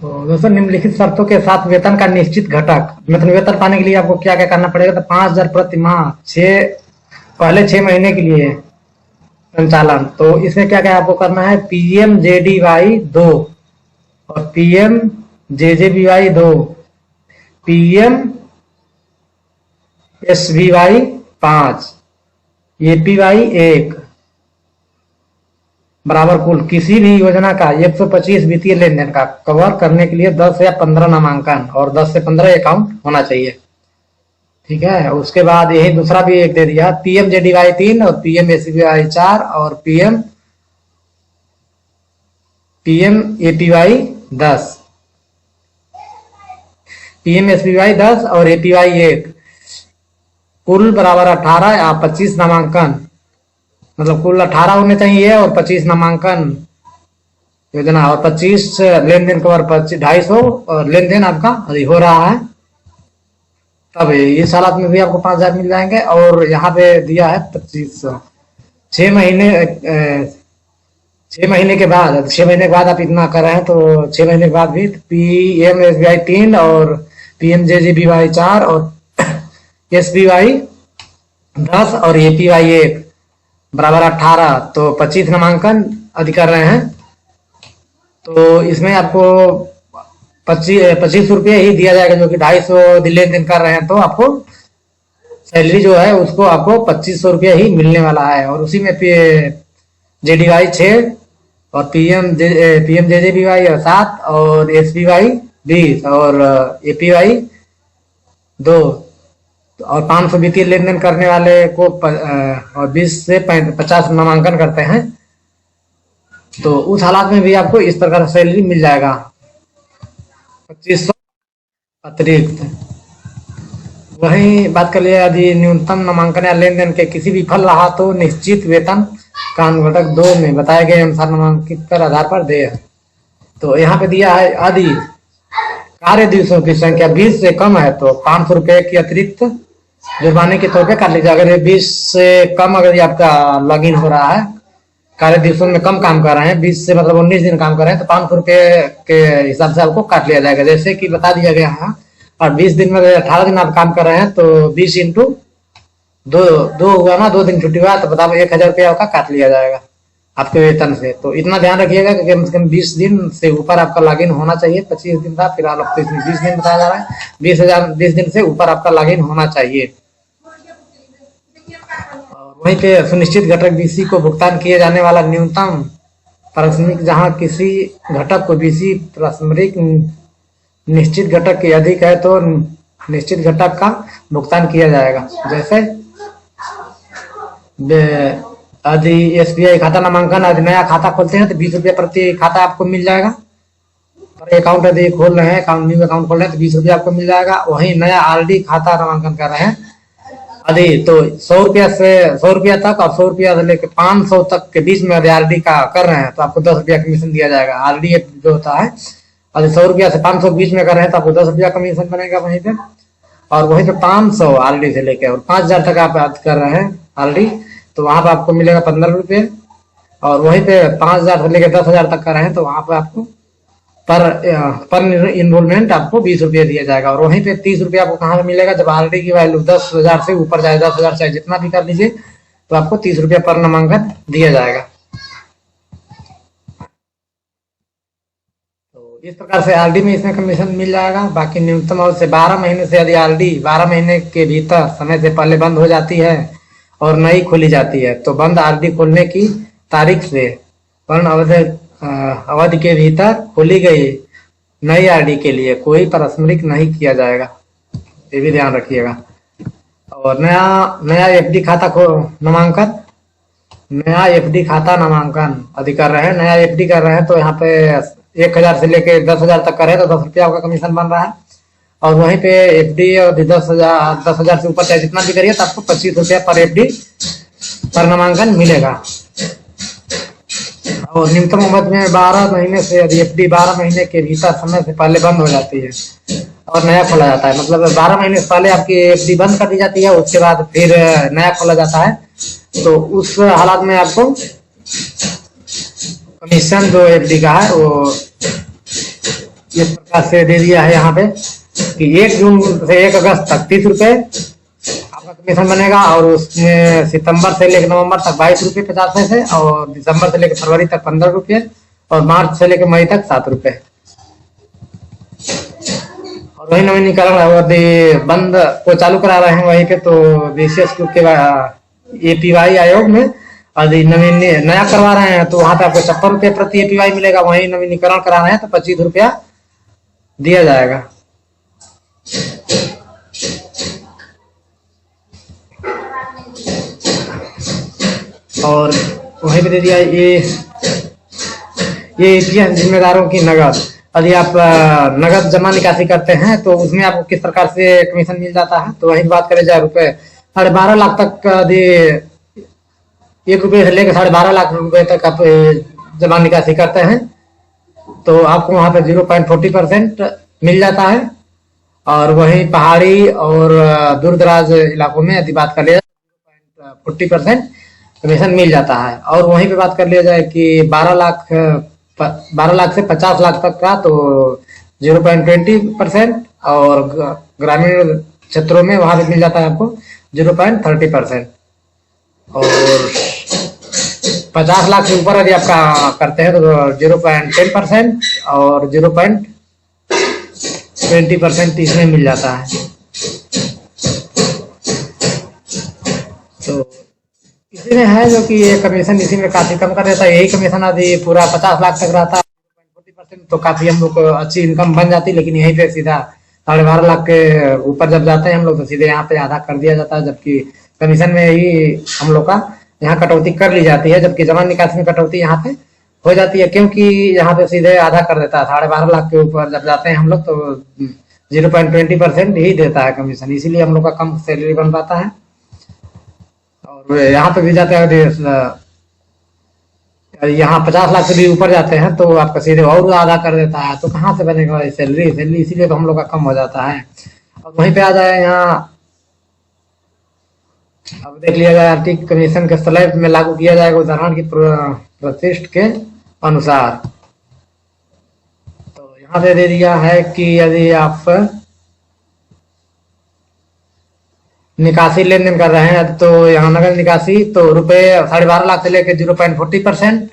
तो दोस्तों निम्नलिखित शर्तों के साथ वेतन का निश्चित घटक, मतलब वेतन पाने के लिए आपको क्या क्या करना पड़ेगा, तो 5,000 प्रति माह पहले 6 महीने के लिए संचालन। तो इसमें क्या क्या आपको करना है, PMJDY 2 और PMJJBY 2, PMSBY 5, APY 1 बराबर कुल किसी भी योजना का 125 वित्तीय लेन देन का कवर करने के लिए 10 या 15 नामांकन और 10 से 15 अकाउंट होना चाहिए। ठीक है, उसके बाद यही दूसरा भी एक दे दिया, PMJDY 3 और PMSBY 4 और PMAPY 10, PMSBY 10 और APY 1, कुल बराबर 18 या 25 नामांकन, मतलब कुल 18 होने चाहिए और 25 नामांकन योजना और 25 लेन देन कवर, 250 लेन देन आपका हो रहा है, तब इस हालत में भी आपको 5,000 मिल जाएंगे। और यहाँ पे दिया है 2500, 6 महीने के बाद, 6 महीने के बाद आप इतना कर रहे हैं तो 6 महीने के बाद भी PMSBY 3 और PMJJBY 4 और SBY 10 और APY 1 बराबर 18, तो 25 नामांकन यदि कर रहे हैं तो इसमें आपको 25 रुपये ही दिया जाएगा, जो कि 250 लेन देन कर रहे हैं तो आपको सैलरी जो है उसको आपको 2500 रुपये ही मिलने वाला है। और उसी में JDY 6 और PMJJBY 7 और SBY 20 और APY 2 और 500 वित्तीय लेन देन करने वाले को और 20 से 50 नामांकन करते हैं, तो उस हालात में भी आपको इस प्रकार सैलरी मिल जाएगा 2500 अतिरिक्त। वहीं बात कर लिया, यदि न्यूनतम नामांकन या लेन देन के किसी भी फल रहा तो निश्चित वेतन कानून घटक 2 में बताए गए अनुसार नामांकित कर आधार पर दे। तो यहाँ पे दिया है, यदि कार्य दिवसों की संख्या 20 से कम है तो 500 रुपये की अतिरिक्त जुर्माने के तौर पे काट लीजिए। अगर ये 20 से कम अगर आपका लॉगिन हो रहा है, कार्य दिवसों में कम काम कर रहे हैं, 20 से मतलब 19 दिन काम कर रहे हैं, तो 500 रुपये के हिसाब से आपको काट लिया जाएगा, जैसे कि बता दिया गया है। और 20 दिन में 18 दिन आप काम कर रहे हैं तो 20 इंटू 2 हुआ ना, 2 दिन छुट्टी हुआ तो बताओ 1,000 रुपया आपका काट लिया जाएगा आपके वेतन से। तो इतना ध्यान रखिएगा कि कम से कम 20 दिन से ऊपर आपका लॉगिन होना चाहिए। 25 दिन था, फिलहाल आपको इसमें 20 दिन बताया जा रहा है, 20 दिन से ऊपर आपका लॉगिन होना चाहिए। और वहीं पे सुनिश्चित घटक BC को भुगतान किए जाने वाला न्यूनतम पारिश्रमिक, जहां किसी घटक को BC पारिश्रमिक निश्चित घटक के अधिक है तो निश्चित घटक का भुगतान किया जाएगा। जैसे यदि SBI खाता नामांकन, यदि नया खाता खोलते हैं तो 20 रुपये प्रति खाता आपको मिल जाएगा। और अकाउंट यदि खोल रहे हैं, न्यू अकाउंट खोल रहे हैं तो 20 रुपये आपको मिल जाएगा। वहीं नया RD खाता नामांकन कर रहे हैं यदि, तो 100 रुपया तक और 100 रुपया से लेकर 500 तक के बीच में यदि RD का कर रहे हैं तो आपको 10 रुपया कमीशन दिया जाएगा। RD जो होता है, यदि 100 रुपया से 500 के बीच में कर रहे हैं तो आपको 10 रुपया कमीशन बनेगा वहीं पे। और वहीं पे 500 RD से लेकर और 5,000 तक आप कर रहे हैं RD, तो वहां पे आपको मिलेगा 15 रुपये। और वहीं पे 5,000 से लेकर 10,000 तक कर रहे हैं तो वहां पे आपको पर इनरोलमेंट आपको 20 रुपये दिया जाएगा। और वहीं पे 30 रुपये आपको कहाँ पे मिलेगा, जब RD की वैल्यू 10,000 से ऊपर जाए, 10,000 चाहे जितना भी कर लीजिए, तो आपको 30 रुपये पर नामांकन दिया जाएगा। तो इस प्रकार से RD में इसमें कमीशन मिल जाएगा। बाकी न्यूनतम और से 12 महीने से यदि RD 12 महीने के भीतर समय से पहले बंद हो जाती है और नई खोली जाती है, तो बंद RD खोलने की तारीख से वर्ण अवधि के भीतर खोली गई नई RD के लिए कोई पारिश्रमिक नहीं किया जाएगा, ये भी ध्यान रखिएगा। और नया FD खाता को नामांकन, नया FD खाता नामांकन यदि कर रहे हैं, नया FD कर रहे हैं तो यहाँ पे 1,000 से लेके 10,000 तक कर रहे हैं तो 10 रुपया आपका कमीशन बन रहा है। और वहीं पे FD और 10,000 से ऊपर चाहे जितना भी करिए तो आपको 25 रुपया पर FD पर नामांकन मिलेगा। और न्यूनतम उम्र में 12 महीने से यदि FD 12 महीने के भीतर समय से पहले बंद हो जाती है और नया खोला जाता है, मतलब 12 महीने से पहले आपकी FD बंद कर दी जाती है, उसके बाद फिर नया खोला जाता है, तो उस हालात में आपको कमीशन जो FD का है वो से दे दिया है यहाँ पे कि 1 जून से 1 अगस्त तक 30 रुपए आपका कमीशन बनेगा, और उसमें सितंबर से लेकर नवंबर तक 22 रुपये 50 पैसे, और दिसंबर से लेकर फरवरी तक 15 रुपये, और मार्च से लेकर मई तक 7 रुपये। और वही नवीनीकरण और बंद को चालू करा रहे हैं वहीं पे, तो बीसीएस के एपीवाई आयोग में यदि नवीन नया करवा रहे हैं तो वहां पे आपको 56 रुपये प्रति एपीवाई मिलेगा, वहीं नवीनीकरण करा रहे हैं तो 25 रुपया दिया जाएगा। और वहीं पे दे दिया ये जिम्मेदारों की नगद। यदि आप नगद जमा निकासी करते हैं तो उसमें आपको किस प्रकार से कमीशन मिल जाता है, तो वही बात करें जाए रुपए 12.5 लाख तक यदि 1 रुपये से लेकर 12.5 लाख रुपए तक आप जमा निकासी करते हैं तो आपको वहां पे 0.40% मिल जाता है। और वहीं पहाड़ी और दूर दराज इलाकों में यदि बात कर लिया 0.40% कमीशन मिल जाता है। और वहीं पे बात कर लिया जाए कि 12 लाख से 50 लाख तक का तो 0.20%, और ग्रामीण क्षेत्रों में वहां पे मिल जाता है आपको 0.30%। और 50 लाख से ऊपर यदि आपका करते हैं तो 0.10% और 0.20% इसमें मिल जाता है। तो इसी में है जो कि ये कमीशन इसी में काफी कम कर देता है। यही कमीशन यदि पूरा 50 लाख तक रहता 40% तो काफी हम लोग को अच्छी इनकम बन जाती, लेकिन यहीं पे सीधा 12.5 लाख के ऊपर जब जाते हैं हम लोग तो सीधे यहाँ पे आधा कर दिया जाता है, जबकि कमीशन में ही हम लोग का यहाँ कटौती कर ली जाती है, जबकि जमा निकासी में कटौती यहाँ पे हो जाती है, क्योंकि यहाँ पे सीधे आधा कर देता है। 12.5 लाख के ऊपर जब जाते हैं हम लोग तो 0.20% ही देता है कमीशन, इसीलिए हम लोग का कम सैलरी बन पाता है। और यहाँ पे भी जाते हैं यहाँ 50 लाख से भी ऊपर जाते हैं तो आपका सीधे और आधा कर देता है, तो कहाँ से बनेगा सैलरी, इसीलिए तो हम लोग का कम हो जाता है। और वहीं पे आ जाए यहाँ, अब देख लिया जाए आर्थिक कमीशन के स्लैब में लागू किया जाएगा उदाहरण की प्रतिष्ठ के अनुसार। तो यहाँ पे दे दिया है कि यदि आप निकासी लेन देन कर रहे हैं तो यहाँ नगद निकासी तो रुपए 12.5 लाख से लेकर 0.40%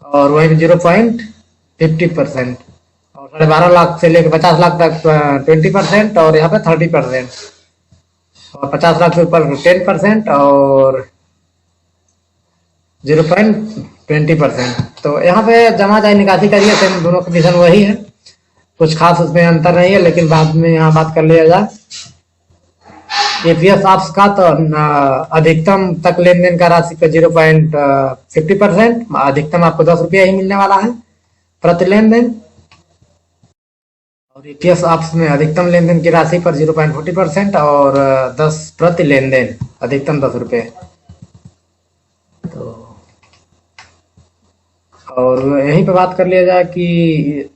और वहीं पे 0.50%, और 12.5 लाख से लेकर 50 लाख तक 20% और यहाँ पे 30%, और 50 लाख से ऊपर 10% और 0.20%। तो यहाँ पे जमा चाहे निकासी करिए सेम दोनों कमीशन वही है, कुछ खास उसमें अंतर नहीं है। लेकिन बाद में यहाँ बात कर लिया जाए एपीएस ऑप्स का तो अधिकतम तक लेन देन का राशि पे 0.50%, अधिकतम आपको 10 रुपया ही मिलने वाला है प्रति लेन देन। और ईपीएस ऑप्स में अधिकतम लेन देन की राशि पर 0.40% और 10 प्रति लेन देन, अधिकतम 10 रुपये। तो और यहीं पे बात कर लिया जाए कि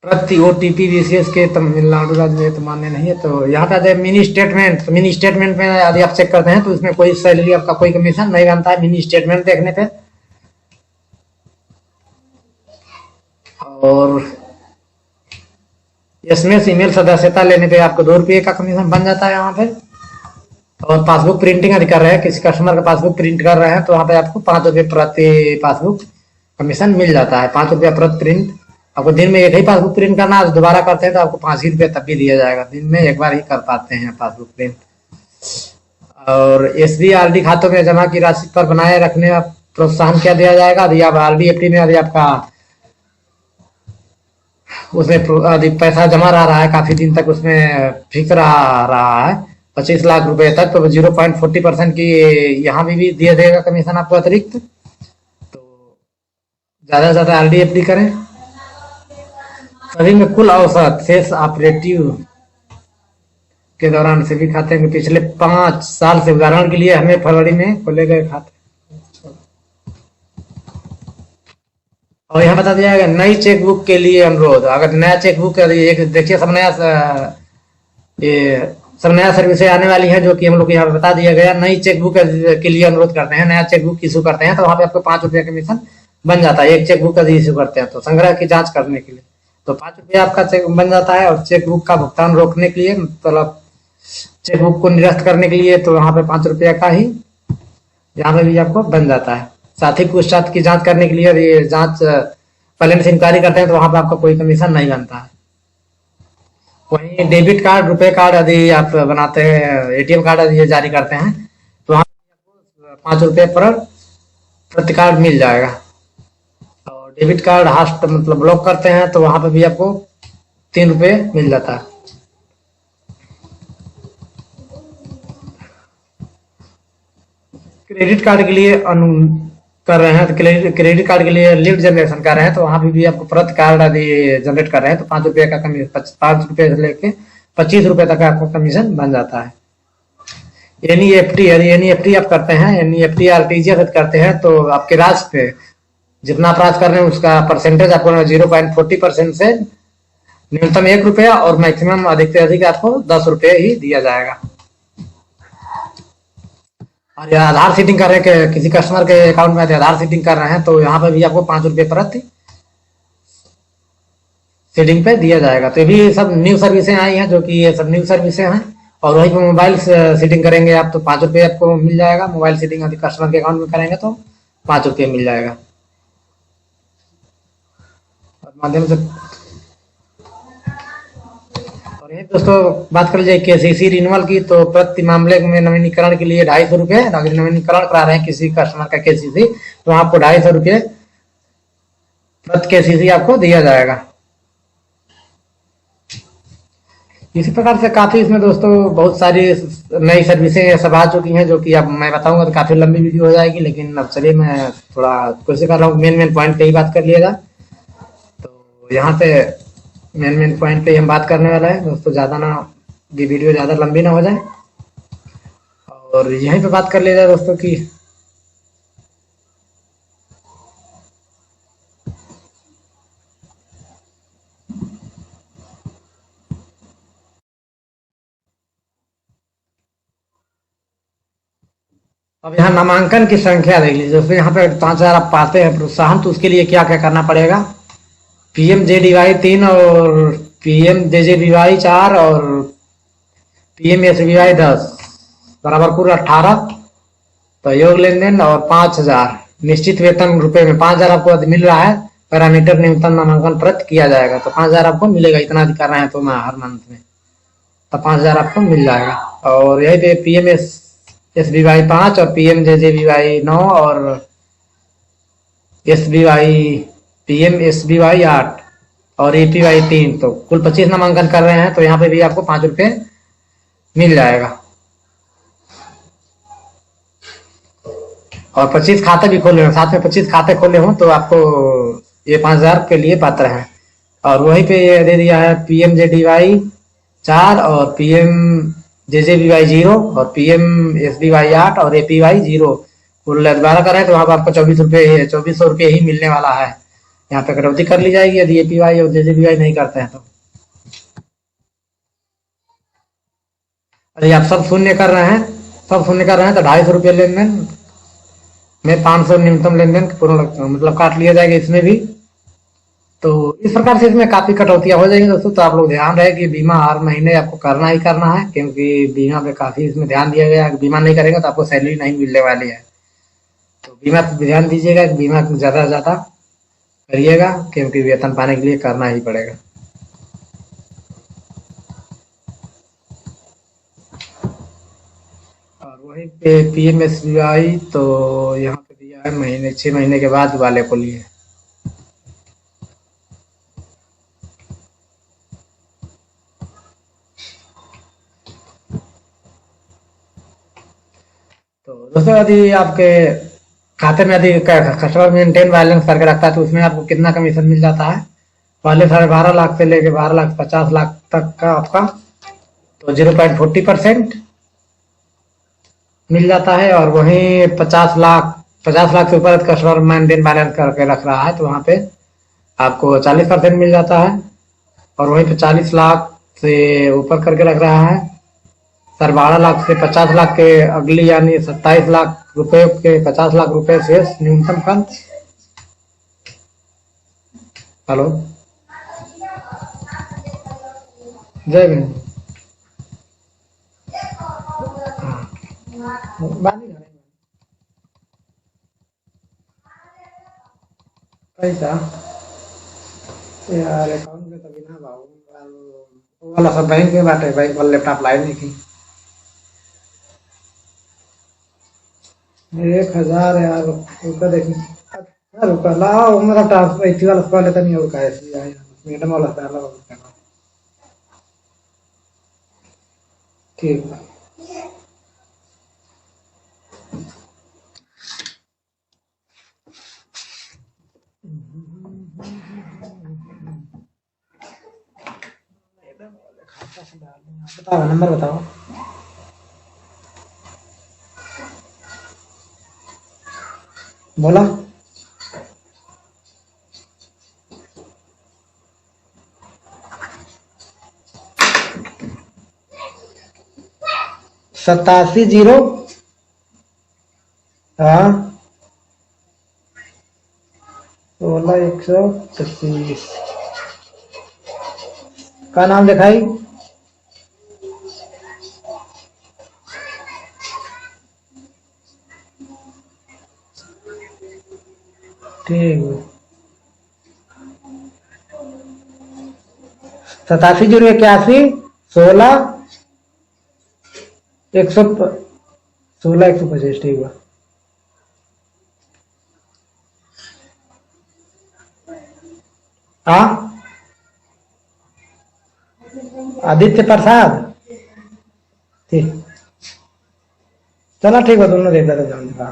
प्रति ओटीपी बीसीएस के तमिलनाडु राज्य में तो मान्य नहीं है। तो यहाँ पे जाए मिनी स्टेटमेंट, तो मिनी स्टेटमेंट में यदि आप चेक करते हैं तो इसमें कोई सैलरी आपका कोई कमीशन नहीं बनता है मिनी स्टेटमेंट देखने पे। और एसएमएस ईमेल सदस्यता लेने पे आपको 2 रुपये का कमीशन बन जाता है यहाँ पे। और पासबुक प्रिंटिंग यदि कर रहे हैं, किसी कस्टमर का पासबुक प्रिंट कर रहे हैं तो वहाँ पे आपको 5 रुपये प्रति पासबुक कमीशन मिल जाता है। 5 रुपया प्रति प्रिंट, आपको दिन में एक ही पासबुक प्रिंट करना है, दोबारा करते हैं तो आपको 5 ही रुपये तब भी दिया जाएगा, दिन में एक बार ही कर पाते हैं पासबुक प्रिंट। और एसबी आरडी खातों में जमा की राशि पर बनाए रखने का प्रोत्साहन क्या दिया जाएगा। यदि आप आरडी एफडी में यदि आपका उसमें अधिक पैसा जमा रहा है काफी दिन तक, उसमें फिक्स रहा है 25 लाख रुपए तक, तो 0.40% की यहाँ भी दिया देगा कमीशन आपको अतिरिक्त। तो ज्यादा से ज्यादा आरडी एफडी करें। सभी में कुल औसत शेष ऑपरेटिव के दौरान सभी खाते में पिछले 5 साल से, उदाहरण के लिए हमें फरवरी में खोले गए खाते। और यहाँ बता दिया गया नई चेकबुक के लिए अनुरोध। अगर नया चेकबुक एक देखिए सब नया सर्विसें आने वाली है जो कि हम लोग यहाँ बता दिया गया। नई चेकबुक के लिए अनुरोध करते हैं, नया चेकबुक इशू करते हैं तो वहाँ पे आपको 5 रुपये कमीशन बन जाता है। एक चेकबुक का इशू करते हैं तो संग्रह की जांच करने के लिए तो 5 रुपये आपका चेक बन जाता है। और चेक बुक का भुगतान रोकने के लिए, मतलब चेक बुक को निरस्त करने के लिए, तो यहाँ पे 5 रुपये का ही यहाँ पे भी आपको बन जाता है। साथ ही पूछताछ की जांच करने के लिए, ये जांच बैलेंस इंक्वायरी करते हैं तो वहां पे आपका कोई कमीशन नहीं बनता है। वहीं डेबिट कार्ड, रुपए कार्ड यदि आप बनाते हैं, एटीएम कार्ड यदि ये जारी करते हैं, तो वहाँ 5 रुपये पर प्रति कार्ड मिल जाएगा। और डेबिट कार्ड हास्ट मतलब ब्लॉक करते हैं तो वहां पे भी आपको 3 रुपये मिल जाता है। क्रेडिट कार्ड के लिए कर रहे हैं, तो क्रेडिट कार्ड के लिए लीड जनरेशन कर रहे हैं, तो वहां भी आपको प्रति कार्ड यदि जनरेट कर रहे हैं तो 5 रुपये का कमीशन, 5 रुपये से लेके 25 रुपये तक आपको कमीशन बन जाता है। एनईएफटी, यदि एनईएफटी आप करते हैं, एनईएफटी आरटीजीएस करते हैं, तो आपके राज्य पे जितना अपराध कर रहे हैं उसका परसेंटेज आपको 0.40% से न्यूनतम 1 रुपया और मैक्सिमम अधिक से अधिक आपको 10 रुपये ही दिया जाएगा। और ये आधार सीडिंग कर रहे हैं, किसी कस्टमर के अकाउंट में आधार सीडिंग कर रहे हैं, तो यहाँ पे भी आपको 5 रुपये प्रति सीडिंग पे दिया जाएगा। तो ये भी सब न्यू सर्विसें आई हैं, जो कि ये सब न्यू सर्विसें हैं। और वहीं पे मोबाइल सीडिंग करेंगे आप तो 5 रुपये आपको मिल जाएगा। मोबाइल सीडिंग यदि कस्टमर के अकाउंट में करेंगे तो 5 रुपये मिल जाएगा। और माध्यम से और ये दोस्तों बात कर लीजिए केसीसी रिन्यूअल की, तो प्रति मामले में नवीनीकरण के लिए 250 रुपये, नवीनीकरण करा रहे हैं किसी कस्टमर का केसीसी, तो आपको 250 रुपये प्रति केसीसी आपको दिया जाएगा। इसी प्रकार से काफी इसमें दोस्तों बहुत सारी नई सर्विसें सब आ चुकी हैं, जो कि अब मैं बताऊंगा तो काफी लंबी वीडियो हो जाएगी, लेकिन अब चलिए मैं थोड़ा कोशिश कर रहा हूँ मेन पॉइंट पे ही बात कर लिएगा। तो यहाँ पे मेन पॉइंट पे ही हम बात करने वाला है दोस्तों, ज्यादा ना ये वीडियो ज्यादा लंबी ना हो जाए, और यहीं पे बात कर लिया जाए दोस्तों की अब यहाँ नामांकन की संख्या देख लीजिए दोस्तों। यहाँ पे 5,000 आप पाते हैं प्रोत्साहन, तो उसके लिए क्या क्या करना पड़ेगा। PMJDY 3 और PMJJBY 4 और PMSBY 10 बराबर कुल 18 तो योग लेन देन और 5,000 निश्चित वेतन रुपए में 5,000 आपको मिल रहा है। पैरामीटर न्यूनतम नामांकन प्रति किया जाएगा तो 5,000 आपको मिलेगा। इतना कर रहे हैं तो मैं हर मंथ में तो 5,000 आपको मिल जाएगा। और यही पे PMSBY 5 और PMJJBY 9 और PMSBY 8 और APY 3 तो कुल 25 नामांकन कर रहे हैं, तो यहाँ पे भी आपको 5 रुपये मिल जाएगा। और 25 खाते भी खोले हो, साथ में 25 खाते खोले हो तो आपको ये 5,000 के लिए पात्र है। और वहीं पे ये दे दिया है PMJDY 4 और PMJJBY 0 और PMSBY 8 और APY 0 कुल 12 करें तो वहाँ पर आपको 2400 रुपये ही मिलने वाला है। यहाँ पे कटौती कर ली जाएगी यदि APY और JJBY नहीं करते हैं तो। अरे आप सब शून्य कर रहे हैं, तो 250 रुपये लेन देन में 500 न्यूनतम लेन देन पूर्ण मतलब काट लिया जाएगा इसमें भी। तो इस प्रकार से इसमें काफी कटौतियां हो जाएंगी दोस्तों। तो आप लोग ध्यान रहे कि बीमा हर महीने आपको करना ही करना है, क्योंकि बीमा पे काफी इसमें ध्यान दिया गया है। बीमा नहीं करेंगे तो आपको सैलरी नहीं मिलने वाली है। तो बीमा पे ध्यान दीजिएगा, बीमा ज्यादा से ज्यादा करिएगा, क्योंकि वेतन पाने के लिए करना ही पड़ेगा। और वहीं पे PMSBY तो यहाँ पे दिया है 6 महीने के बाद वाले को लिए। तो दोस्तों यदि आपके खाते में यदि कस्टमर मेंटेन बैलेंस करके रखता है तो उसमें आपको कितना कमीशन मिल जाता है। पहले 12.5 लाख से लेके 12,50,000 तक का आपका तो 0.40% मिल जाता है। और वहीं 50 लाख से ऊपर कस्टमर मेंटेन बैलेंस करके रख रहा है तो वहाँ पे आपको 40% मिल जाता है। और वहीं पे 40 लाख से ऊपर करके रख रहा है 12 लाख से 50 लाख के अगली यानी 27 लाख रुपए के 50 लाख रुपए से न्यूनतम कर। हेलो जय भीम। बानी घरे में। पैसा यार अकाउंट में तभी ना भाऊ वो वाला सब बैंक में बाटे, बैंक वाला लैपटॉप लाए नहीं की 1000 यार रुका देखी। अच्छा रुका लाओ मेरा ट्रांसफर इसी वाला कॉल लेता नहीं होगा ऐसे यार मैडम वाला साला वाला ठीक है। बताओ नंबर बताओ। बोला 87 0 हाँ 16 125 का नाम दिखाई। ठीक है 87 0 81 16 125 ठीक है। हाँ आदित्य प्रसाद ठीक चलो ठीक है दोनों देता था।